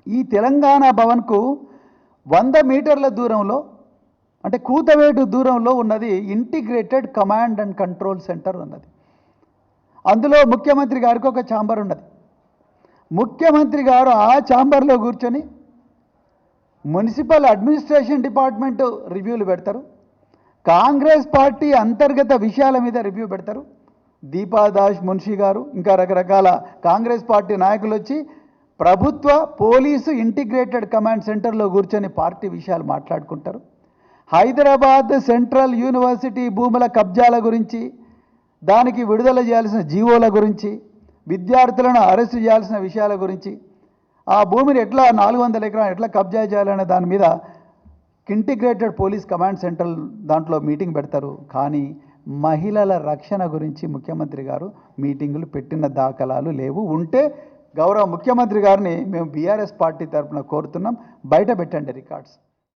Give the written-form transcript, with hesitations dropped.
ఈ తెలంగాణ భవన్కు 100 మీటర్ల దూరంలో అంటే కూతవేటు దూరంలో ఉన్నది integrated command and control centre ఉన్నది. అందులో ముఖ్యమంత్రి గారికి ఒక ఛాంబర్ ఉన్నది. ముఖ్యమంత్రి గారు ఆ ఛాంబర్లో కూర్చొని మున్సిపల్ అడ్మినిస్ట్రేషన్ డిపార్ట్మెంట్ రివ్యూలు పెడతారు, కాంగ్రెస్ పార్టీ అంతర్గత విషయాల మీద రివ్యూ పెడతారు. దీపాదాస్ మున్షి గారు ఇంకా రకరకాల కాంగ్రెస్ పార్టీ నాయకులు వచ్చి ప్రభుత్వ పోలీసు ఇంటిగ్రేటెడ్ కమాండ్ సెంటర్లో కూర్చొని పార్టీ విషయాలు మాట్లాడుకుంటారు. హైదరాబాద్ సెంట్రల్ యూనివర్సిటీ భూముల కబ్జాల గురించి, దానికి విడుదల చేయాల్సిన జీవోల గురించి, విద్యార్థులను అరెస్టు చేయాల్సిన విషయాల గురించి, ఆ భూమిని ఎట్లా 400 ఎకరాలు ఎట్లా కబ్జా చేయాలనే దాని మీద ఇంటిగ్రేటెడ్ పోలీస్ కమాండ్ సెంటర్ దాంట్లో మీటింగ్ పెడతారు. కానీ మహిళల రక్షణ గురించి ముఖ్యమంత్రి గారు మీటింగులు పెట్టిన దాఖలాలు లేవు. ఉంటే గౌరవ ముఖ్యమంత్రి గారిని మేము బీఆర్ఎస్ పార్టీ తరఫున కోరుతున్నాం, బయట పెట్టండి రికార్డ్స్.